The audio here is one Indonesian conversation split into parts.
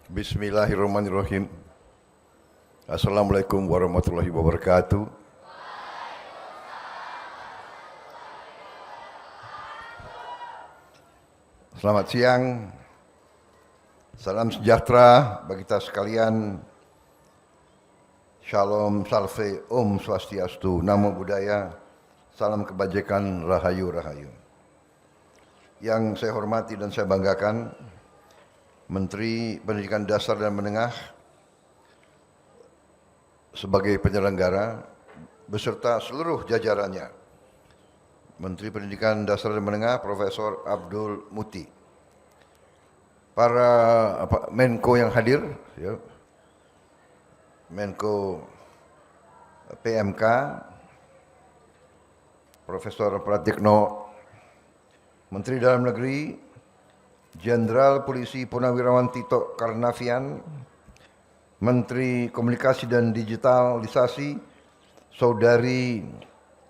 Bismillahirrahmanirrahim. Assalamualaikum warahmatullahi wabarakatuh. Selamat siang. Salam sejahtera bagi kita sekalian. Shalom, salve, Om Swastiastu, Namo Buddhaya, salam kebajikan, rahayu, rahayu. Yang saya hormati dan saya banggakan, Menteri Pendidikan Dasar dan Menengah sebagai penyelenggara beserta seluruh jajarannya. Menteri Pendidikan Dasar dan Menengah Profesor Abdul Muti. Para Menko yang hadir, ya. Menko PMK Profesor Pratikno, Menteri Dalam Negeri Jenderal Polisi Purnawirawan Tito Karnavian, Menteri Komunikasi dan Digitalisasi Saudari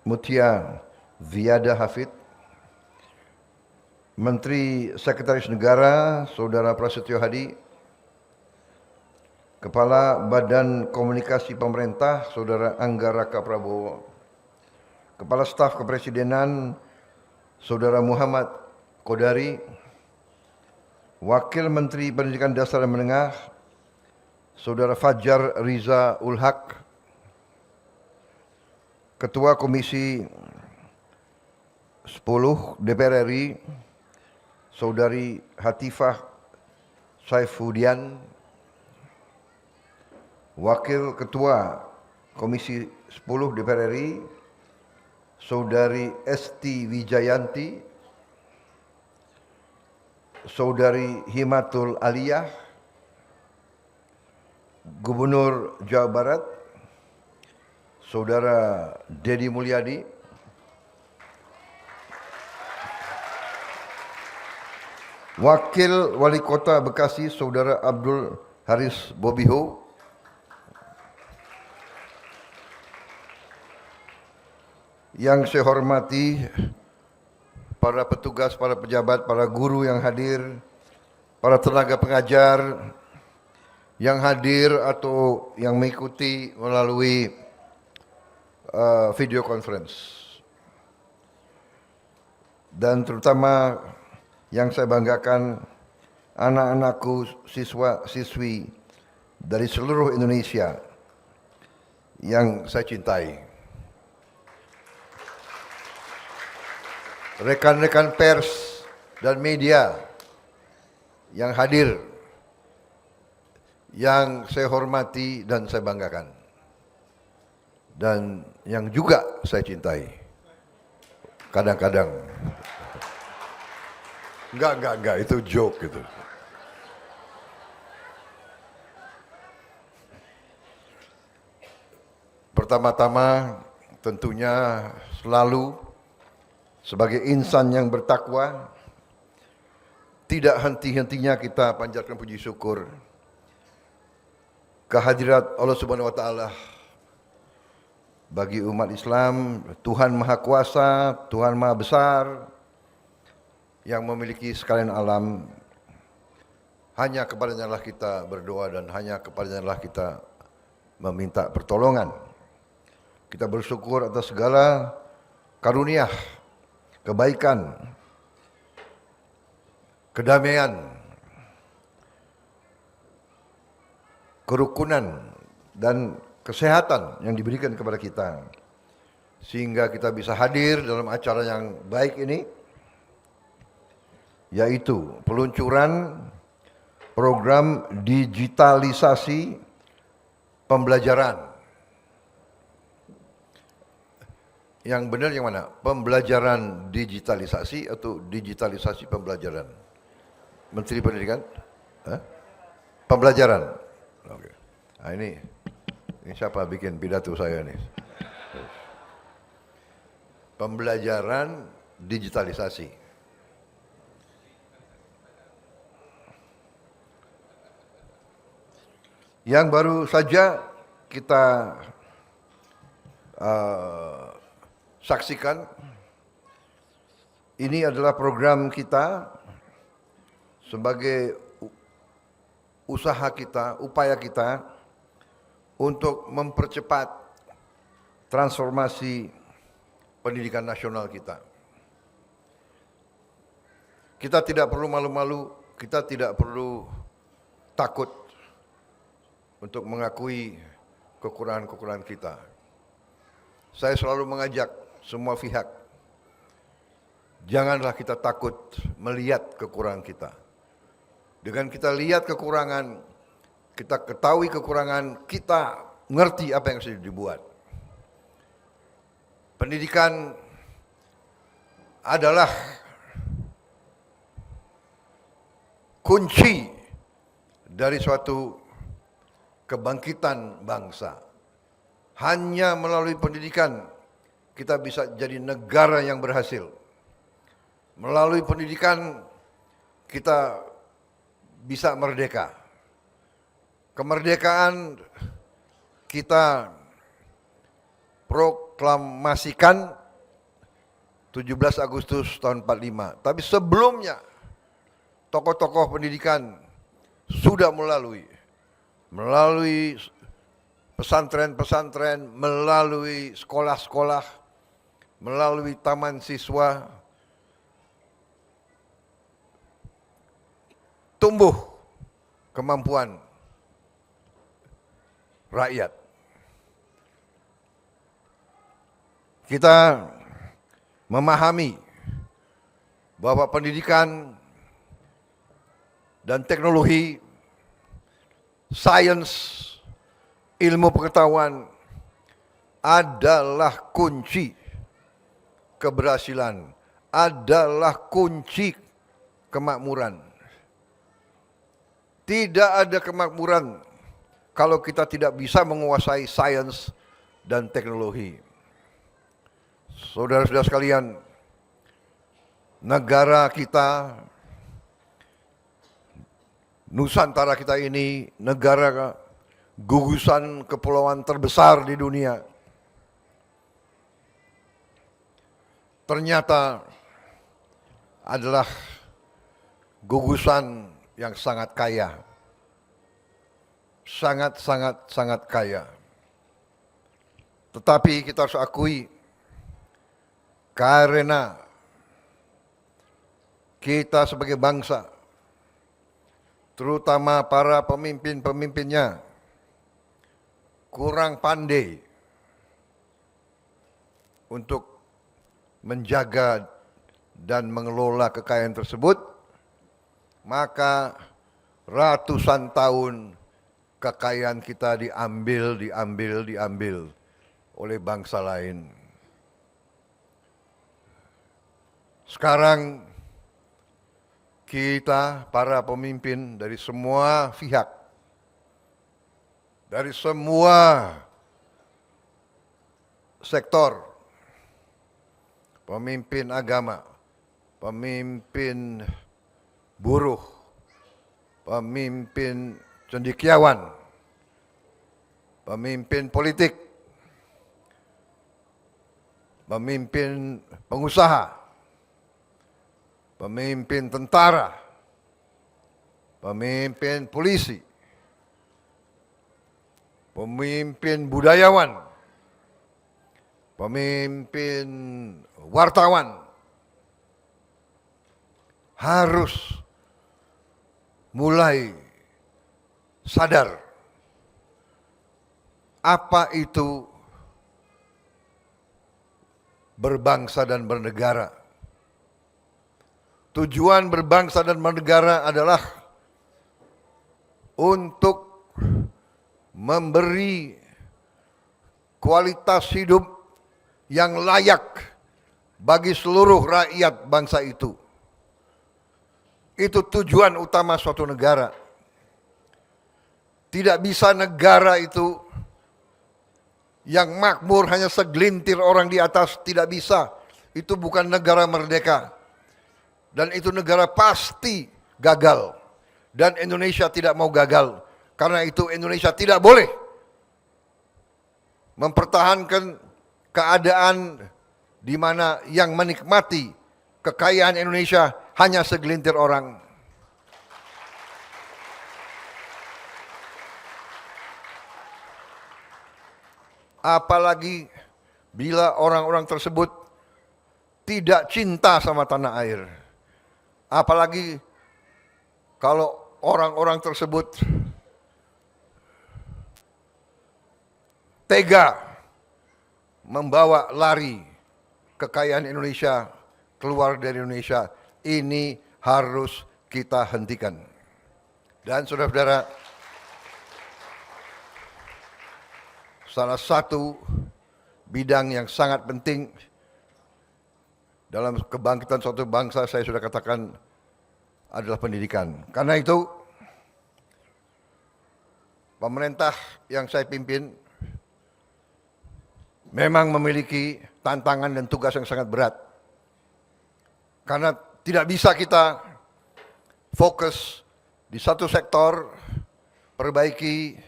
Mutia Viada Hafid, Menteri Sekretaris Negara Saudara Prasetyo Hadi, Kepala Badan Komunikasi Pemerintah Saudara Anggaraka Prabowo, Kepala Staf Kepresidenan Saudara Muhammad Kodari, Wakil Menteri Pendidikan Dasar dan Menengah Saudara Fajar Riza Ulhaq, Ketua Komisi 10 DPR RI Saudari Hatifah Saifudian, Wakil Ketua Komisi 10 DPR RI Saudari Esti Wijayanti, Saudari Himatul Aliyah, Gubernur Jawa Barat Saudara Dedi Mulyadi, Wakil Wali Kota Bekasi Saudara Abdul Haris Bobiho, yang saya hormati para petugas, para pejabat, para guru yang hadir, para tenaga pengajar yang hadir atau yang mengikuti melalui video conference. Dan terutama yang saya banggakan, anak-anakku, siswa-siswi dari seluruh Indonesia yang saya cintai. Rekan-rekan pers dan media yang hadir, yang saya hormati dan saya banggakan, dan yang juga saya cintai. Kadang-kadang, enggak, itu joke gitu. Pertama-tama tentunya selalu sebagai insan yang bertakwa, tidak henti-hentinya kita panjatkan puji syukur kehadirat Allah Subhanahu wa taala bagi umat Islam, Tuhan Maha Kuasa, Tuhan Maha Besar yang memiliki sekalian alam. Hanya kepadanya lah kita berdoa dan hanya kepadanya lah kita meminta pertolongan. Kita bersyukur atas segala karunia, kebaikan, kedamaian, kerukunan, dan kesehatan yang diberikan kepada kita. Sehingga kita bisa hadir dalam acara yang baik ini, yaitu peluncuran program digitalisasi pembelajaran. Yang benar yang mana? Pembelajaran digitalisasi atau digitalisasi pembelajaran? Menteri Pendidikan? Pembelajaran. Oke. Nah ini siapa bikin pidato saya nih? Pembelajaran digitalisasi. Yang baru saja kita saksikan, ini adalah program kita sebagai usaha kita, upaya kita untuk mempercepat transformasi pendidikan nasional kita. Kita tidak perlu malu-malu, kita tidak perlu takut untuk mengakui kekurangan-kekurangan kita. Saya selalu mengajak semua pihak, janganlah kita takut melihat kekurangan kita. Dengan kita lihat kekurangan, kita ketahui kekurangan, kita ngerti apa yang sudah dibuat. Pendidikan adalah kunci dari suatu kebangkitan bangsa. Hanya melalui pendidikan kita bisa jadi negara yang berhasil. Melalui pendidikan kita bisa merdeka. Kemerdekaan kita proklamasikan 17 Agustus tahun 45. Tapi sebelumnya tokoh-tokoh pendidikan sudah melalui pesantren-pesantren, melalui sekolah-sekolah, melalui taman siswa, tumbuh kemampuan rakyat. Kita memahami bahwa pendidikan dan teknologi, sains, ilmu pengetahuan adalah kunci keberhasilan, adalah kunci kemakmuran. Tidak ada kemakmuran kalau kita tidak bisa menguasai sains dan teknologi. Saudara-saudara sekalian, negara kita, Nusantara kita ini, negara gugusan kepulauan terbesar di dunia, ternyata adalah gugusan yang sangat kaya. Sangat kaya. Tetapi kita harus akui, karena kita sebagai bangsa, terutama para pemimpin-pemimpinnya, kurang pandai untuk menjaga dan mengelola kekayaan tersebut, maka ratusan tahun kekayaan kita diambil oleh bangsa lain. Sekarang kita para pemimpin dari semua pihak, dari semua sektor, pemimpin agama, pemimpin buruh, pemimpin cendekiawan, pemimpin politik, pemimpin pengusaha, pemimpin tentara, pemimpin polisi, pemimpin budayawan, pemimpin wartawan harus mulai sadar apa itu berbangsa dan bernegara. Tujuan berbangsa dan bernegara adalah untuk memberi kualitas hidup yang layak bagi seluruh rakyat bangsa itu. Itu tujuan utama suatu negara. Tidak bisa negara itu yang makmur hanya segelintir orang di atas, tidak bisa. Itu bukan negara merdeka. Dan itu negara pasti gagal. Dan Indonesia tidak mau gagal. Karena itu Indonesia tidak boleh mempertahankan keadaan di mana yang menikmati kekayaan Indonesia hanya segelintir orang. apalagi bila orang-orang tersebut tidak cinta sama tanah air. Apalagi kalau orang-orang tersebut tega membawa lari kekayaan Indonesia keluar dari Indonesia. Ini harus kita hentikan. Dan saudara-saudara, salah satu bidang yang sangat penting dalam kebangkitan suatu bangsa, saya sudah katakan, adalah pendidikan. Karena itu, pemerintah yang saya pimpin memang memiliki tantangan dan tugas yang sangat berat. Karena tidak bisa kita fokus di satu sektor, perbaiki,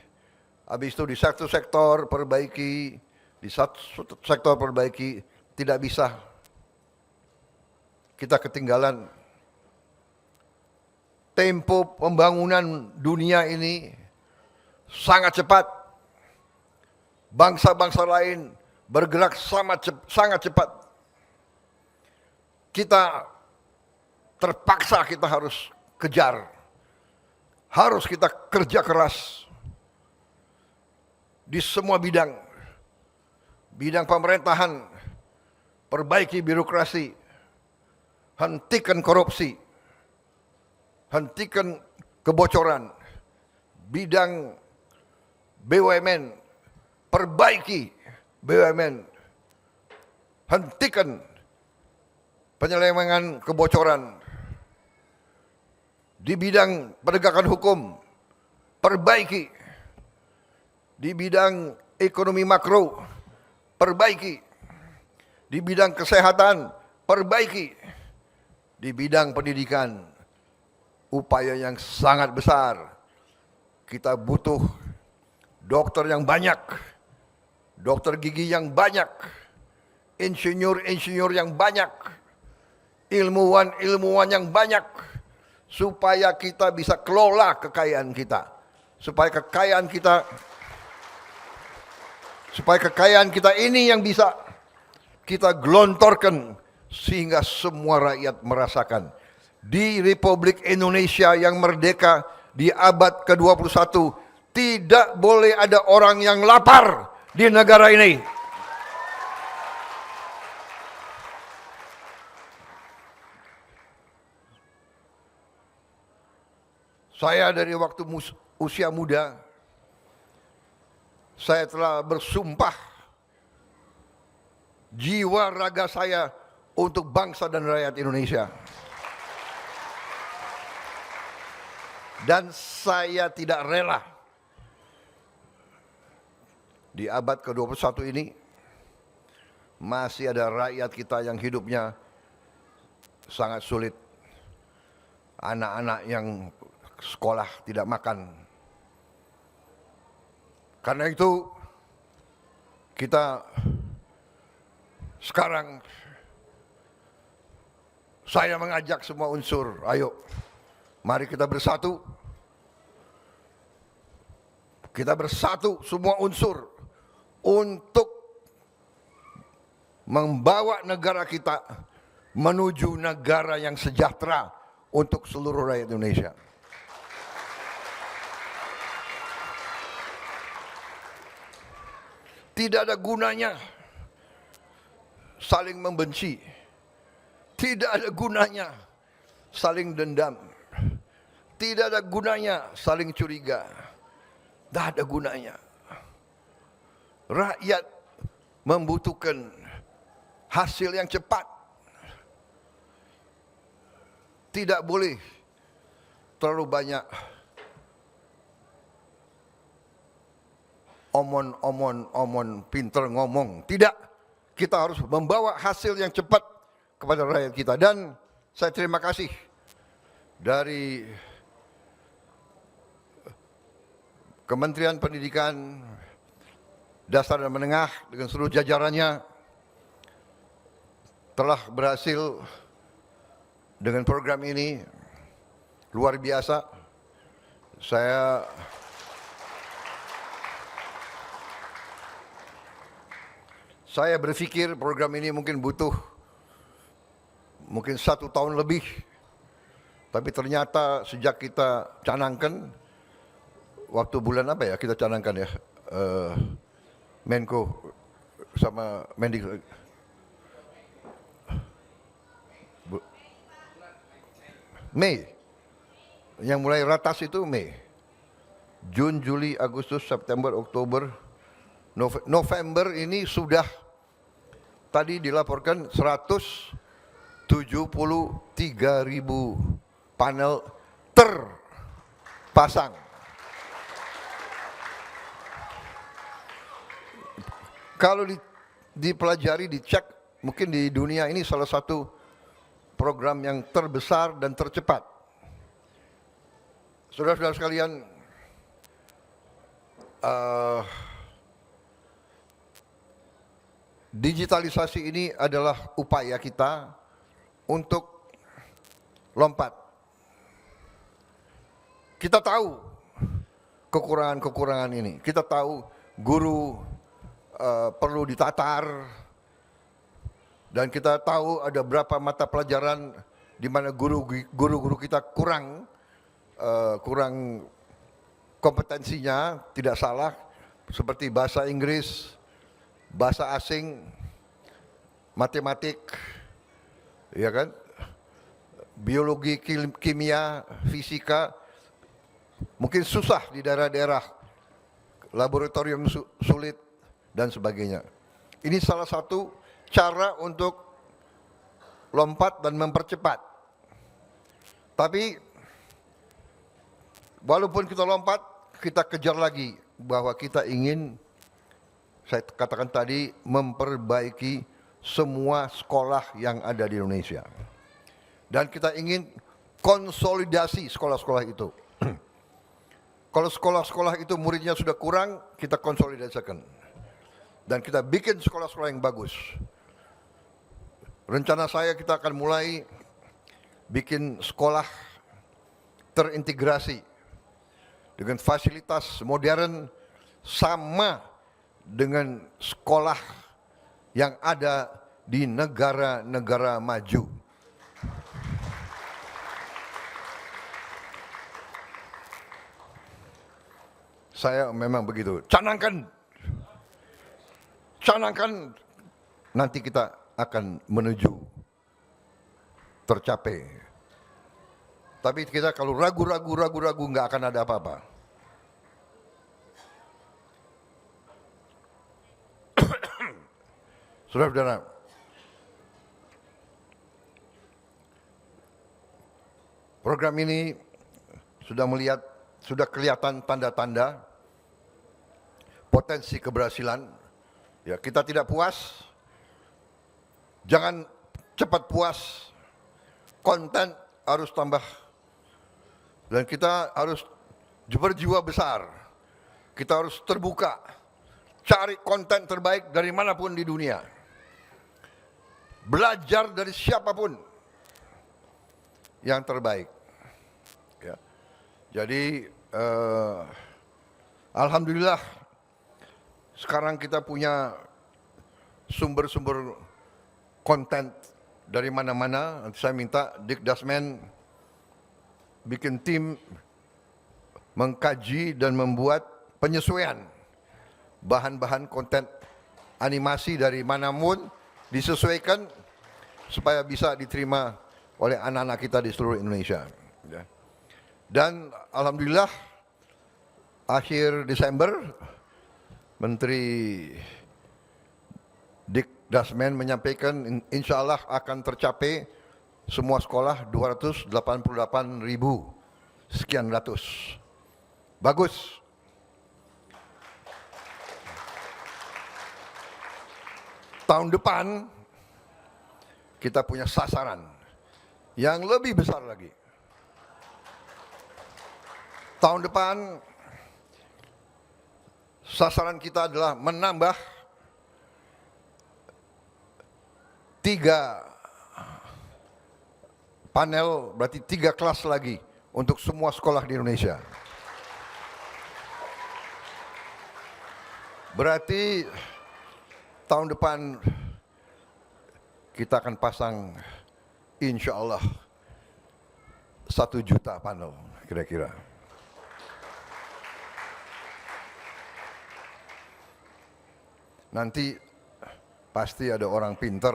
habis itu di satu sektor, perbaiki, di satu sektor, perbaiki. Tidak bisa. Kita ketinggalan. Tempo pembangunan dunia ini sangat cepat. Bangsa-bangsa lain bergerak sangat cepat. Kita terpaksa kita harus kejar. Harus kita kerja keras di semua bidang. Bidang pemerintahan, perbaiki birokrasi, hentikan korupsi, hentikan kebocoran. Bidang BUMN, perbaiki BUMN, hentikan penyelewengan kebocoran. Di bidang penegakan hukum, perbaiki. Di bidang ekonomi makro, perbaiki. Di bidang kesehatan, perbaiki. Di bidang pendidikan, upaya yang sangat besar. Kita butuh dokter yang banyak, dokter gigi yang banyak, insinyur-insinyur yang banyak, ilmuwan-ilmuwan yang banyak, supaya kita bisa kelola kekayaan kita, supaya kekayaan kita ini yang bisa kita gelontorkan sehingga semua rakyat merasakan. Di Republik Indonesia yang merdeka di abad ke-21 tidak boleh ada orang yang lapar di negara ini. Saya dari waktu usia muda, saya telah bersumpah jiwa raga saya untuk bangsa dan rakyat Indonesia. Dan saya tidak rela di abad ke-21 ini masih ada rakyat kita yang hidupnya sangat sulit. Anak-anak yang sekolah tidak makan. Karena itu kita sekarang, saya mengajak semua unsur, ayo mari kita bersatu. Kita bersatu semua unsur untuk membawa negara kita menuju negara yang sejahtera untuk seluruh rakyat Indonesia. Tidak ada gunanya saling membenci. Tidak ada gunanya saling dendam. Tidak ada gunanya saling curiga. Tidak ada gunanya. Rakyat membutuhkan hasil yang cepat. Tidak boleh terlalu banyak omon, pinter ngomong. Tidak, kita harus membawa hasil yang cepat kepada rakyat kita. Dan saya terima kasih dari Kementerian Pendidikan Dasar dan Menengah dengan seluruh jajarannya telah berhasil dengan program ini luar biasa. Saya berpikir program ini mungkin butuh 1 tahun lebih. Tapi ternyata sejak kita canangkan, waktu bulan apa ya kita canangkan ya, Menko sama Mendik, Mei, yang mulai ratas itu Mei, Jun, Juli, Agustus, September, Oktober, November ini sudah tadi dilaporkan 173.000 panel terpasang. Kalau dipelajari, dicek, mungkin di dunia ini salah satu program yang terbesar dan tercepat. Saudara-saudara sekalian, digitalisasi ini adalah upaya kita untuk lompat. Kita tahu kekurangan-kekurangan ini. Kita tahu guru perlu ditatar, dan kita tahu ada berapa mata pelajaran di mana guru-guru kita kurang kompetensinya, tidak salah, seperti bahasa Inggris, bahasa asing, matematik, ya kan, biologi, kimia, fisika, mungkin susah di daerah-daerah, laboratorium sulit dan sebagainya. Ini salah satu cara untuk lompat dan mempercepat. Tapi walaupun kita lompat, kita kejar lagi bahwa kita ingin, saya katakan tadi, memperbaiki semua sekolah yang ada di Indonesia. Dan kita ingin konsolidasi sekolah-sekolah itu. Kalau sekolah-sekolah itu muridnya sudah kurang, kita konsolidasikan. Dan kita bikin sekolah-sekolah yang bagus. Rencana saya, kita akan mulai bikin sekolah terintegrasi dengan fasilitas modern sama dengan sekolah yang ada di negara-negara maju. Saya memang begitu. Canangkan, nanti kita akan menuju tercapai. Tapi kita kalau ragu-ragu nggak akan ada apa-apa. Saudara-saudara, program ini sudah kelihatan tanda-tanda potensi keberhasilan. Ya, kita tidak puas, jangan cepat puas, konten harus tambah, dan kita harus berjiwa besar, kita harus terbuka, cari konten terbaik dari manapun di dunia, belajar dari siapapun yang terbaik. Ya. Jadi alhamdulillah sekarang kita punya sumber-sumber konten dari mana-mana. Nanti saya minta Dikdasmen bikin tim mengkaji dan membuat penyesuaian bahan-bahan konten animasi dari manapun, disesuaikan supaya bisa diterima oleh anak-anak kita di seluruh Indonesia. Dan alhamdulillah akhir Desember Menteri Dikdasmen menyampaikan insya Allah akan tercapai semua sekolah 288.000 sekian ratus. Bagus. Tahun depan kita punya sasaran yang lebih besar lagi. Tahun depan sasaran kita adalah menambah 3 panel, berarti 3 kelas lagi untuk semua sekolah di Indonesia. Berarti tahun depan kita akan pasang insya Allah 1 juta panel kira-kira. Nanti pasti ada orang pinter,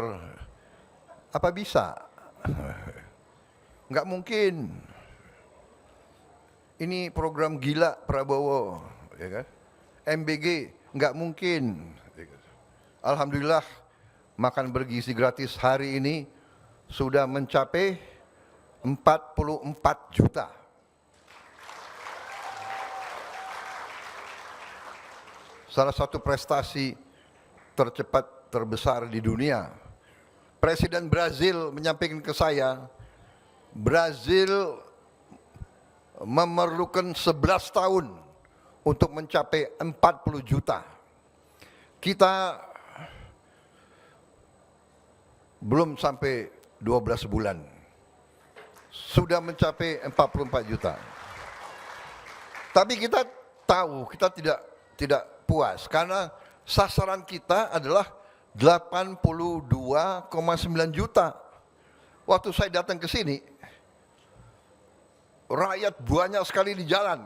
apa bisa? Nggak mungkin. Ini program gila Prabowo, ya kan? MBG nggak mungkin. Alhamdulillah makan bergizi gratis hari ini sudah mencapai 44 juta. Salah satu prestasi tercepat terbesar di dunia. Presiden Brazil menyampaikan ke saya, Brazil memerlukan 11 tahun untuk mencapai 40 juta. Kita belum sampai 12 bulan, sudah mencapai 44 juta. Tapi kita tahu, kita tidak puas, karena sasaran kita adalah 82,9 juta. Waktu saya datang ke sini, rakyat banyak sekali di jalan.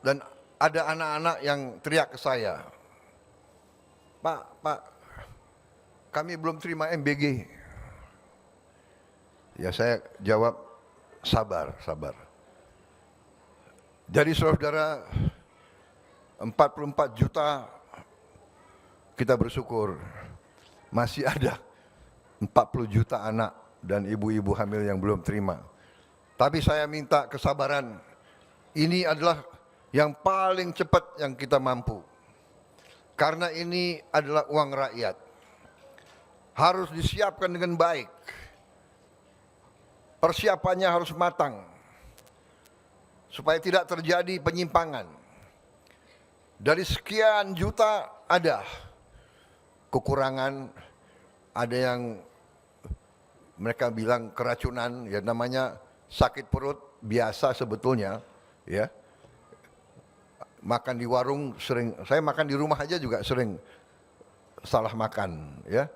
Dan ada anak-anak yang teriak ke saya, Pak, kami belum terima MBG. Ya saya jawab, sabar. Jadi saudara, 44 juta kita bersyukur masih ada 40 juta anak dan ibu-ibu hamil yang belum terima. Tapi saya minta kesabaran. Ini adalah yang paling cepat yang kita mampu. Karena ini adalah uang rakyat. Harus disiapkan dengan baik. Persiapannya harus matang. Supaya tidak terjadi penyimpangan. Dari sekian juta ada kekurangan, ada yang mereka bilang keracunan, ya namanya sakit perut biasa sebetulnya, ya. Makan di warung sering, saya makan di rumah aja juga sering salah makan, ya.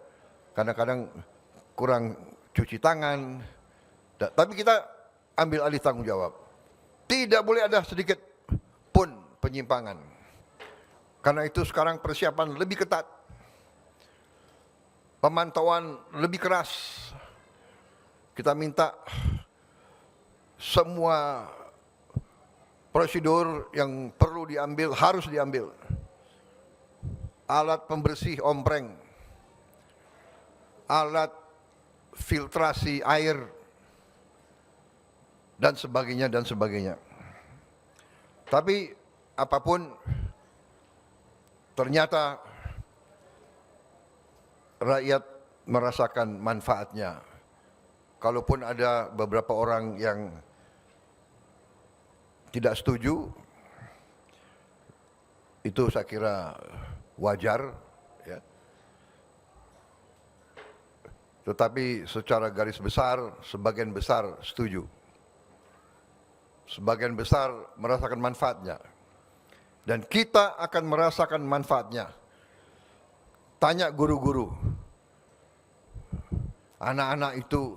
Kadang-kadang kurang cuci tangan, tapi kita ambil alih tanggung jawab. Tidak boleh ada sedikit pun penyimpangan. Karena itu sekarang persiapan lebih ketat. Pemantauan lebih keras. Kita minta semua prosedur yang perlu diambil harus diambil. Alat pembersih ompreng, alat filtrasi air, dan sebagainya. Tapi apapun, ternyata rakyat merasakan manfaatnya. Kalaupun ada beberapa orang yang tidak setuju, itu saya kira wajar, ya. Tetapi secara garis besar, sebagian besar setuju. Sebagian besar merasakan manfaatnya. Dan kita akan merasakan manfaatnya. Tanya guru-guru. Anak-anak itu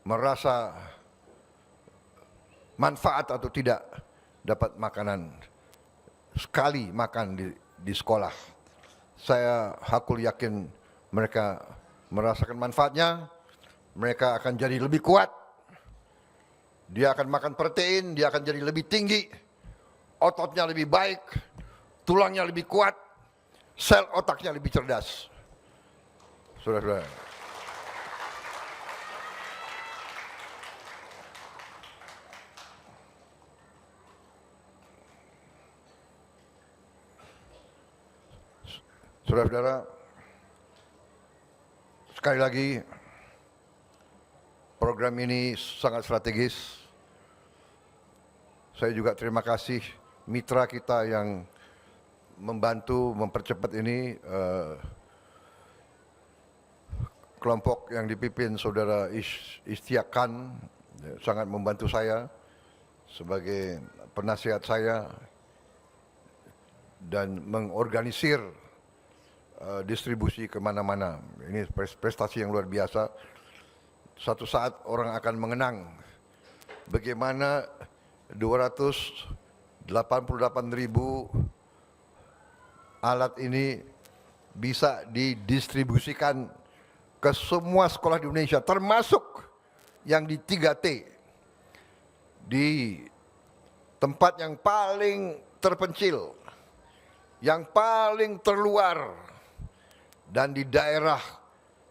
merasa manfaat atau tidak dapat makanan. Sekali makan di sekolah. Saya hakul yakin mereka merasakan manfaatnya. Mereka akan jadi lebih kuat. Dia akan makan protein, dia akan jadi lebih tinggi, ototnya lebih baik, tulangnya lebih kuat, sel otaknya lebih cerdas. Saudara-saudara. Saudara-saudara, sekali lagi, program ini sangat strategis. Saya juga terima kasih mitra kita yang membantu mempercepat ini, kelompok yang dipimpin Saudara Istiak Khan sangat membantu saya sebagai penasihat saya dan mengorganisir distribusi kemana-mana. Ini prestasi yang luar biasa. Suatu saat orang akan mengenang bagaimana 288.000 alat ini bisa didistribusikan ke semua sekolah di Indonesia, termasuk yang di 3T, di tempat yang paling terpencil, yang paling terluar, dan di daerah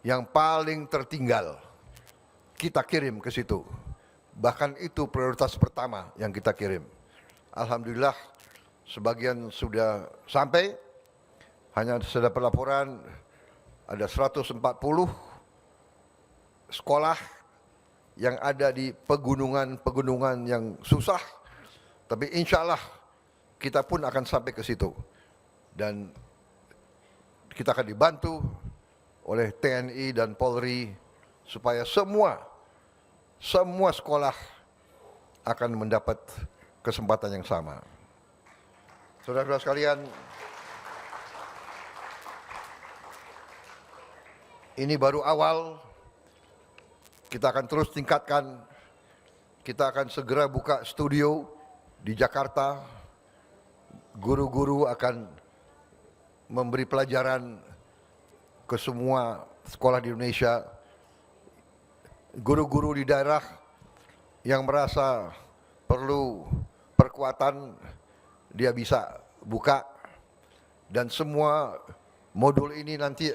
yang paling tertinggal. Kita kirim ke situ. Bahkan itu prioritas pertama yang kita kirim. Alhamdulillah sebagian sudah sampai. Hanya sudah pelaporan ada 140 sekolah yang ada di pegunungan-pegunungan yang susah. Tapi insya Allah kita pun akan sampai ke situ. Dan kita akan dibantu oleh TNI dan Polri supaya semua sekolah akan mendapat kesempatan yang sama. Saudara-saudara sekalian, ini baru awal, kita akan terus tingkatkan, kita akan segera buka studio di Jakarta, guru-guru akan memberi pelajaran ke semua sekolah di Indonesia, guru-guru di daerah yang merasa perlu perkuatan, dia bisa buka, dan semua modul ini nanti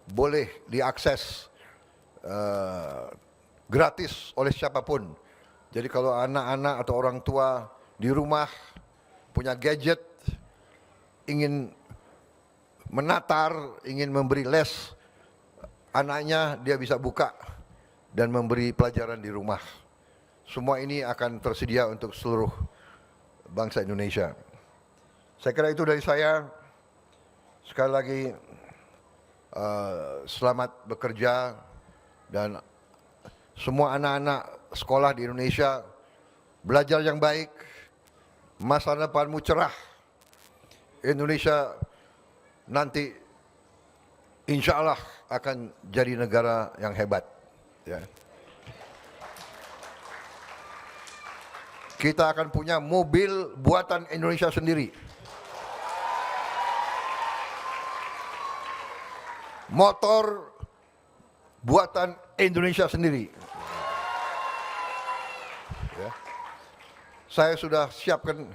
boleh diakses gratis oleh siapapun. Jadi kalau anak-anak atau orang tua di rumah punya gadget, ingin menatar, ingin memberi les anaknya, dia bisa buka dan memberi pelajaran di rumah. Semua ini akan tersedia untuk seluruh bangsa Indonesia. Saya kira itu dari saya. Sekali lagi selamat bekerja, dan semua anak-anak sekolah di Indonesia belajar yang baik, masa depanmu cerah. Indonesia nanti insya Allah akan jadi negara yang hebat. Ya. Kita akan punya mobil buatan Indonesia sendiri, motor buatan Indonesia sendiri. Ya. Saya sudah siapkan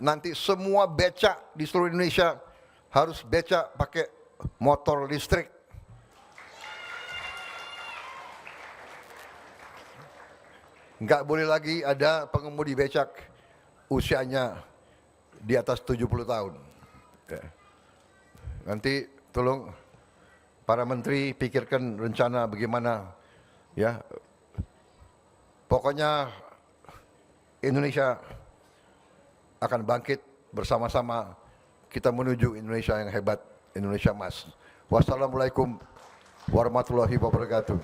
nanti semua becak di seluruh Indonesia harus becak pakai motor listrik. Enggak boleh lagi ada pengemudi becak usianya di atas 70 tahun. Ya. Nanti tolong para menteri pikirkan rencana bagaimana, ya. Pokoknya Indonesia akan bangkit bersama-sama, kita menuju Indonesia yang hebat, Indonesia emas. Wassalamualaikum warahmatullahi wabarakatuh.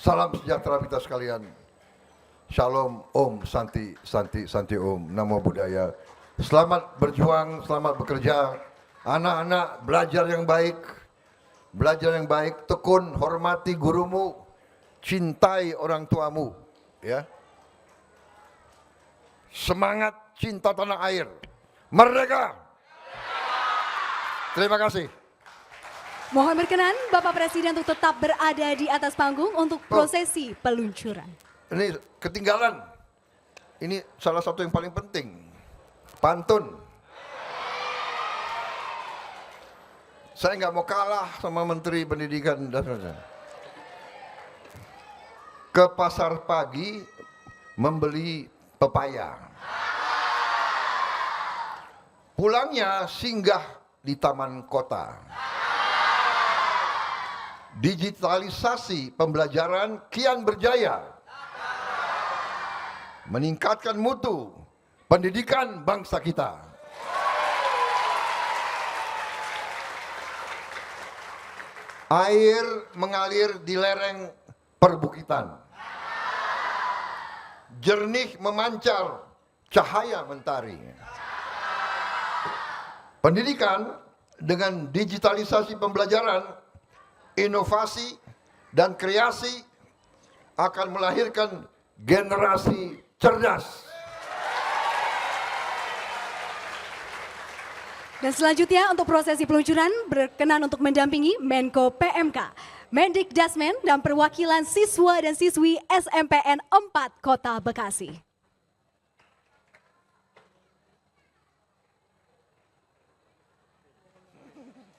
Salam sejahtera kita sekalian. Shalom, Om, Santi, Santi, Santi Om, Namo Buddhaya. Selamat berjuang, selamat bekerja. Anak-anak belajar yang baik, tekun, hormati gurumu, cintai orang tuamu, ya. Semangat cinta tanah air. Merdeka. Terima kasih. Mohon berkenan Bapak Presiden untuk tetap berada di atas panggung untuk prosesi peluncuran. Ini ketinggalan. Ini salah satu yang paling penting. Pantun. Saya nggak mau kalah sama Menteri Pendidikan dan ke pasar pagi membeli pepaya. Pulangnya singgah di taman kota. Digitalisasi pembelajaran kian berjaya. Meningkatkan mutu pendidikan bangsa kita. Air mengalir di lereng perbukitan. jernih memancar cahaya mentari. Pendidikan dengan digitalisasi pembelajaran, inovasi, dan kreasi akan melahirkan generasi cerdas. Dan selanjutnya untuk prosesi peluncuran berkenan untuk mendampingi Menko PMK, Mendikdasmen dan perwakilan siswa dan siswi SMPN 4 Kota Bekasi.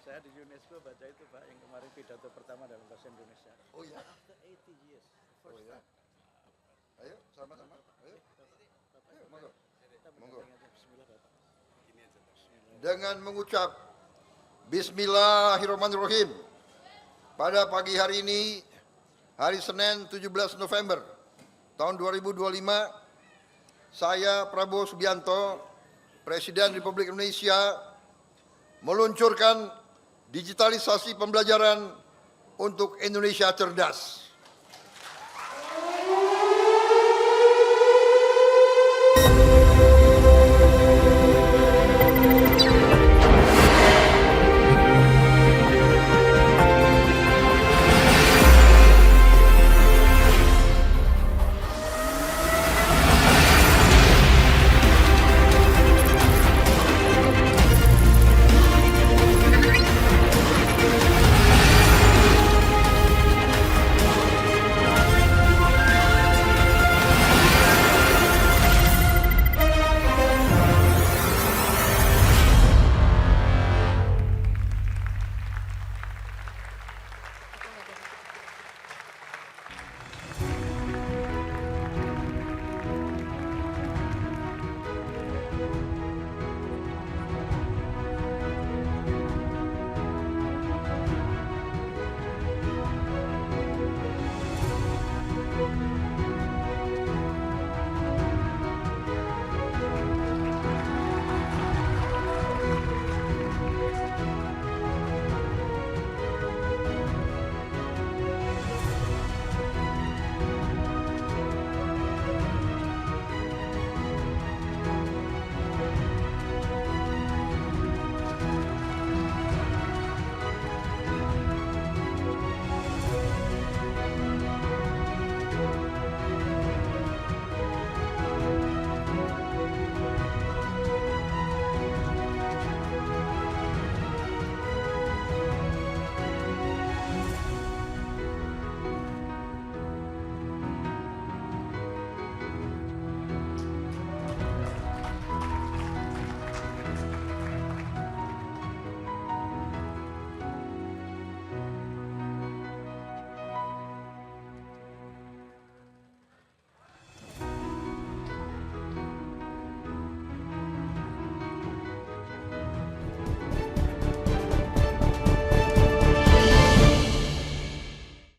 Saya di UNESCO baca itu Pak, yang kemarin pidato pertama dalam bahasa Indonesia. Oh ya. After 80 years. Oh ya. Ayo sama-sama. Ayo. Ayo, monggo. Monggo. Bismillah Bapak. Dengan mengucap Bismillahirrahmanirrahim. Pada pagi hari ini, hari Senin 17 November tahun 2025, saya Prabowo Subianto, Presiden Republik Indonesia, meluncurkan digitalisasi pembelajaran untuk Indonesia cerdas.